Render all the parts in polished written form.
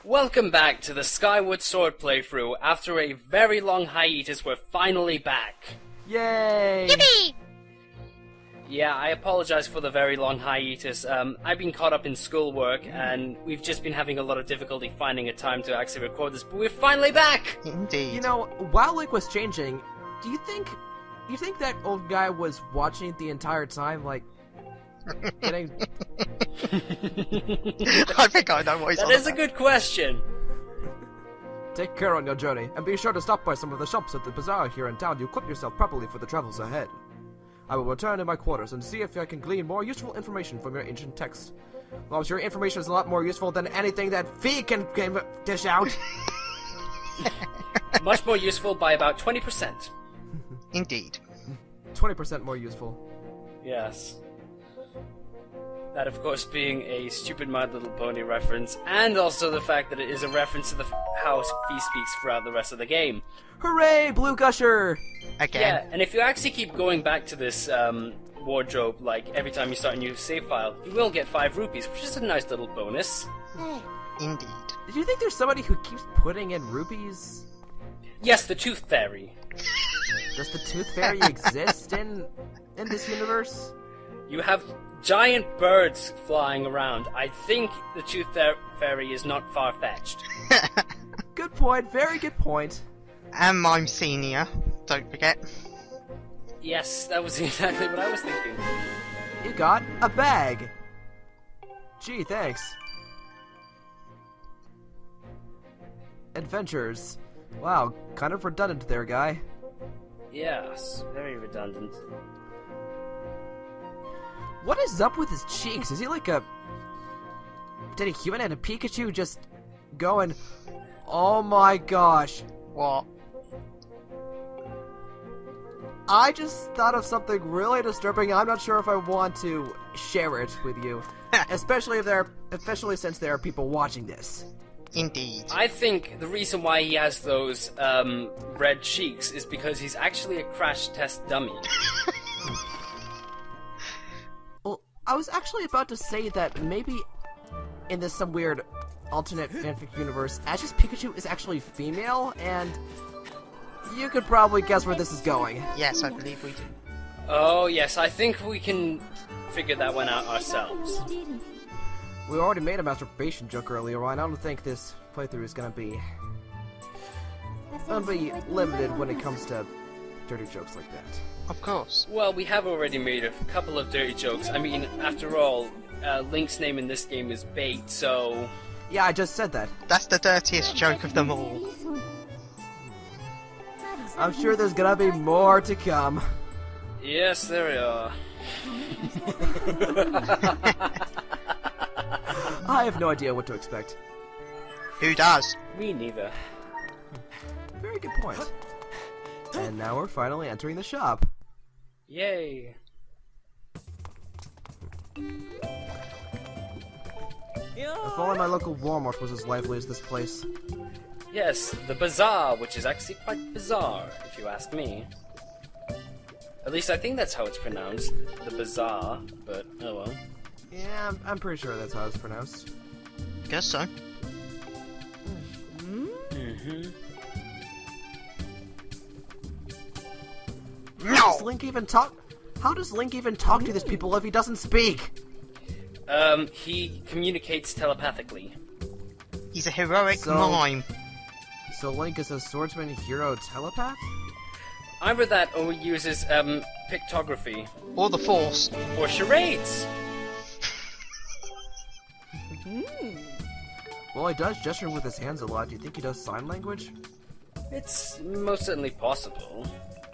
Welcome back to the Skyward Sword playthrough. After a very long hiatus, we're finally back. Yay! Yippee! Yeah, I apologize for the very long hiatus. I've been caught up in schoolwork, and we've just been having a lot of difficulty finding a time to actually record this, but we're finally back! Indeed. You know, while Link was changing, do you think that old guy was watching it the entire time, like, getting... I think I know what he's on That is a about. good question. Take care on your journey, and be sure to stop by some of the shops at the bazaar here in town to equip yourself properly for the travels ahead. I will return to my quarters and see if I can glean more useful information from your ancient text. Well, I'm sure information is a lot more useful than anything that Fee can dish out. Much more useful by about 20%. Indeed. 20% more useful. Yes. That, of course, being a stupid My Little Pony reference, and also the fact that it is a reference to the how Fee speaks throughout the rest of the game. Hooray, Blue Gusher! Again. Yeah, and if you actually keep going back to this wardrobe, like every time you start a new save file, you will get 5 rupees, which is a nice little bonus. Indeed. Do you think there's somebody who keeps putting in rupees? Yes, the Tooth Fairy. Does the Tooth Fairy exist in this universe? You have giant birds flying around. I think the Tooth Fairy is not far-fetched. Good point, very good point. And I'm senior, don't forget. Yes, that was exactly what I was thinking. You got a bag. Gee, thanks. Adventures. Wow, kind of redundant there, guy. Yes, very redundant. What is up with his cheeks? Is he like a... Did a human and a Pikachu just going... Oh my gosh. What? I just thought of something really disturbing. I'm not sure if I want to share it with you. especially since there are people watching this. Indeed. I think the reason why he has those red cheeks is because he's actually a crash test dummy. Well, I was actually about to say that maybe in this some weird alternate fanfic universe, Ash's Pikachu is actually female, and you could probably guess where this is going. Yes, I believe we do. Oh yes, I think we can figure that one out ourselves. We already made a masturbation joke earlier on. I don't think this playthrough is gonna be limited when it comes to dirty jokes like that. Of course. Well, we have already made a couple of dirty jokes. I mean, after all, Link's name in this game is Bait, so... Yeah, I just said that. That's the dirtiest joke of them all. I'm sure there's gonna be more to come. Yes, there are. I have no idea what to expect. Who does? Me neither. Very good point. And now we're finally entering the shop. Yay. If only my local Walmart was as lively as this place. Yes, the bazaar, which is actually quite bizarre, if you ask me. At least I think that's how it's pronounced, the bazaar, but oh well. Yeah, I'm pretty sure that's how it's pronounced. Guess so. Mm-hmm. How does Link even talk? How does Link even talk to these people if he doesn't speak? He communicates telepathically. He's a heroic So- mime. So Link is a swordsman, hero, telepath? Either that or he uses, pictography. Or the Force. Or charades! Well, he does gesture with his hands a lot. Do you think he does sign language? It's most certainly possible.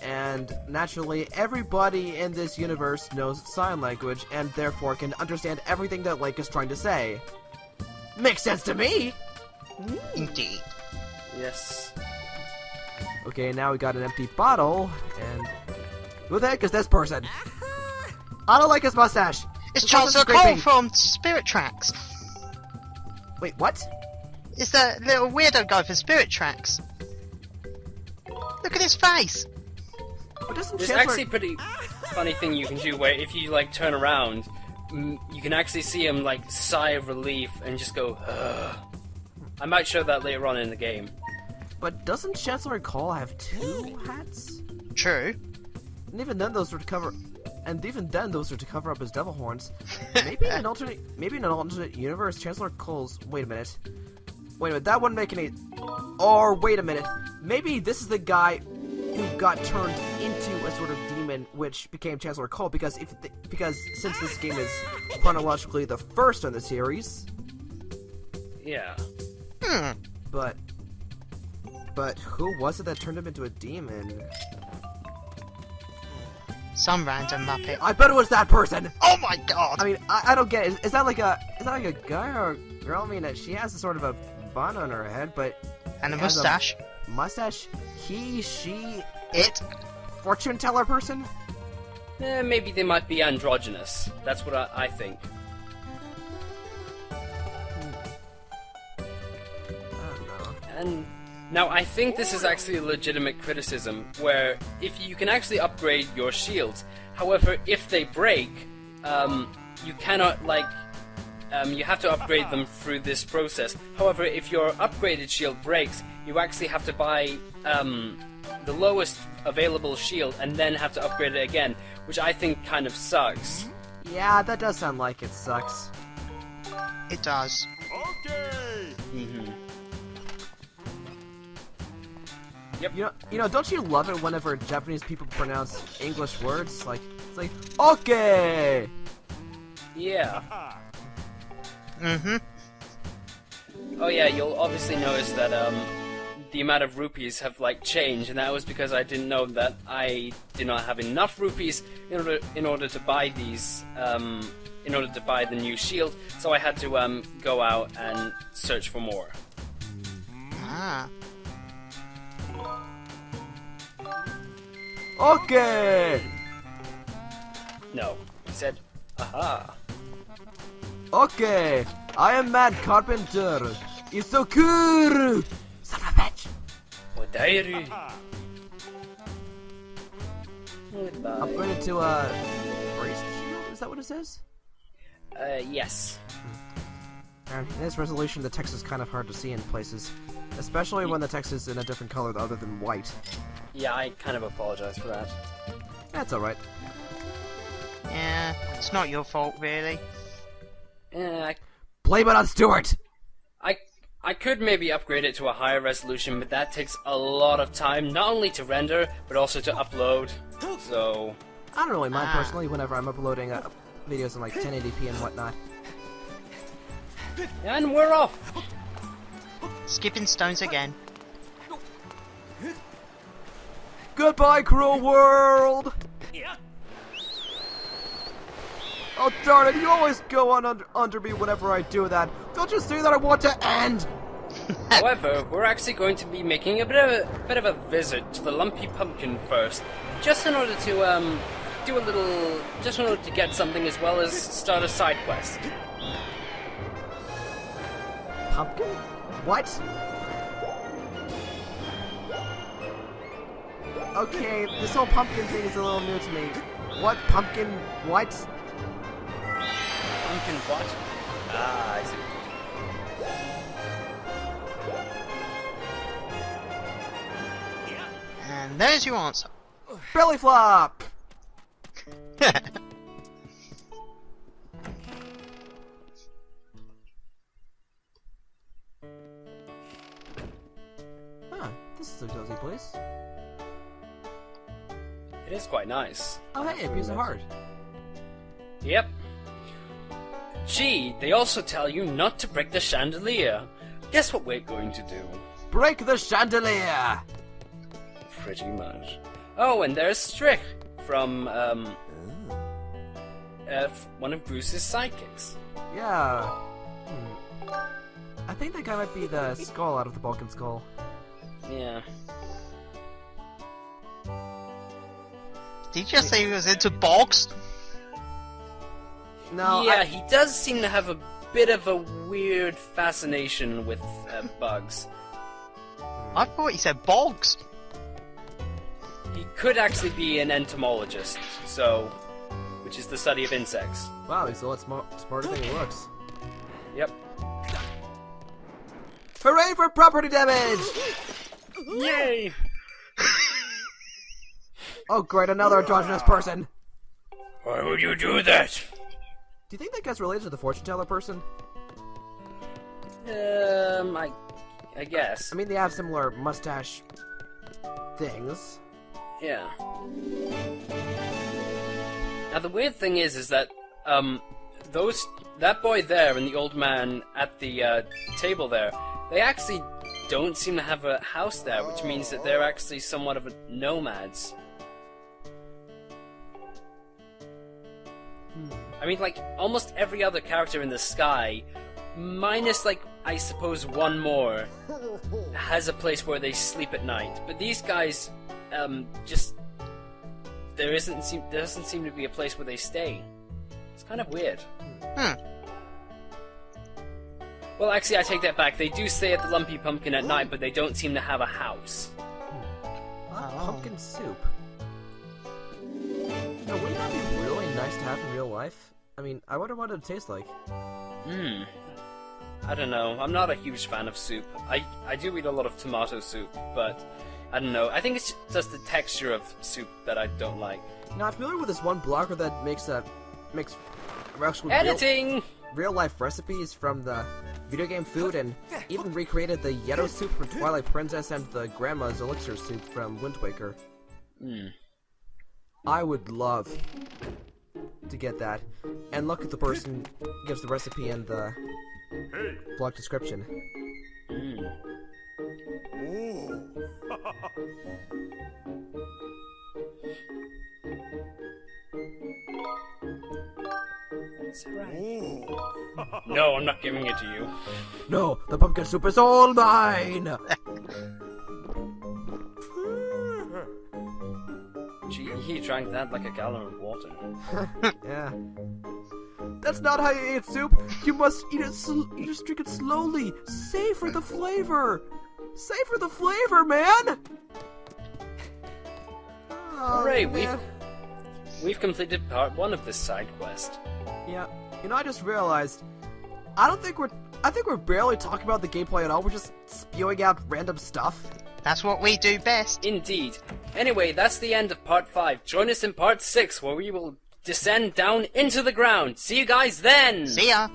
And naturally, everybody in this universe knows sign language and therefore can understand everything that Link is trying to say. Makes sense to me! Indeed. Yes. Okay, now we got an empty bottle, and... Who the heck is this person? I don't like his mustache! It's This Chancellor person's Cole creepy. from Spirit Tracks. Wait, what? It's the little weirdo guy from Spirit Tracks. Look at his face. What doesn't There's Chancellor... actually a pretty funny thing you can do where if you, like, turn around, you can actually see him, like, sigh of relief and just go, ugh. I might show that later on in the game. But doesn't Chancellor Call have 2 hats? True. And even then, those were to cover. And even then, those are to cover up his devil horns. Maybe in an alternate universe, Chancellor Cole's. Wait a minute. That wouldn't make any. Or wait a minute. Maybe this is the guy who got turned into a sort of demon, which became Chancellor Cole. Because since this game is chronologically the first in the series. Yeah. But who was it that turned him into a demon? Some random Muppet. I bet it was that person. Oh my god! I mean, I don't get it. Is that like a guy or a girl? I mean, she has a sort of a bun on her head, but And a mustache. Mustache. He, she, It. fortune teller person. Maybe they might be androgynous. That's what I think. I don't know. And now I think this is actually a legitimate criticism, where if you can actually upgrade your shields, however, if they break, you cannot you have to upgrade them through this process. However, if your upgraded shield breaks, you actually have to buy the lowest available shield and then have to upgrade it again, which I think kind of sucks. Yeah, that does sound like it sucks. It does. Yep. You know, don't you love it whenever Japanese people pronounce English words? It's like, okay! Yeah. Mm-hmm. Oh yeah, you'll obviously notice that the amount of rupees have changed, and that was because I didn't know that I did not have enough rupees in order to buy these in order to buy the new shield, so I had to go out and search for more. Ah. Okay! No, he said, aha. Okay! I am Mad Carpenter! Isokuru! Son of a bitch! Odairi. Upgraded to a braced shield? Is that what it says? Yes. And in this resolution, the text is kind of hard to see in places, especially when the text is in a different color other than white. Yeah, I kind of apologize for that. That's alright. Yeah, it's not your fault, really. Blame it on Stuart! I could maybe upgrade it to a higher resolution, but that takes a lot of time, not only to render, but also to upload, so... I don't really mind personally whenever I'm uploading videos in 1080p and whatnot. And we're off! Skipping stones again. Goodbye, cruel world! Oh darn it, you always go on under me whenever I do that. Don't you see that I want to end? However, we're actually going to be making a bit of a visit to the Lumpy Pumpkin first, just in order to just in order to get something as well as start a side quest. Pumpkin? What? Okay, this whole pumpkin thing is a little new to me. What? Pumpkin? What? Pumpkin what? Ah, I see. And there's your answer. Belly flop! Huh, this is a cozy place. It is quite nice. Oh hey, a piece of heart. Yep. Gee, they also tell you not to break the chandelier. Guess what we're going to do? Break the chandelier! Pretty much. Oh, and there's Strick from one of Bruce's sidekicks. Yeah. I think that guy might be the skull out of the Balkan Skull. Yeah. Did you just say he was into bogs? No, yeah, he does seem to have a bit of a weird fascination with bugs. I thought he said bogs. He could actually be an entomologist, which is the study of insects. Wow, he's a lot smarter than he looks. Yep. Hooray for property damage! Yay! Oh great, another androgynous person! Why would you do that? Do you think that guy's related to the fortune teller person? I guess. I mean, they have similar mustache things. Yeah. Now the weird thing is that that boy there and the old man at the table there, they actually don't seem to have a house there, which means that they're actually somewhat of nomads. I mean, like, almost every other character in the sky, minus, like, I suppose one more, has a place where they sleep at night. But these guys, just... There doesn't seem to be a place where they stay. It's kind of weird. Well, actually, I take that back. They do stay at the Lumpy Pumpkin at night, but they don't seem to have a house. Pumpkin soup. Now, wouldn't that be really nice to have in real life? I mean, I wonder what it would taste like. I don't know. I'm not a huge fan of soup. I do eat a lot of tomato soup, but I don't know. I think it's just the texture of soup that I don't like. Now, I'm familiar with this one blogger that makes actual Editing! real life recipes from the video game food, and even recreated the Yeto soup from Twilight Princess and the Grandma's Elixir soup from Wind Waker. I would love to get that. And look at the person gives the recipe in the blog description. That's right. No, I'm not giving it to you. No, the pumpkin soup is all mine! Gee, he drank that like a gallon of water. Yeah. That's not how you eat soup. You must eat it. You just drink it slowly. Savor the flavor. Savor the flavor, man. Hooray! Man. We've completed part 1 of this side quest. Yeah. You know, I just realized. I think we're barely talking about the gameplay at all. We're just spewing out random stuff. That's what we do best. Indeed. Anyway, that's the end of part 5. Join us in part 6, where we will descend down into the ground. See you guys then! See ya!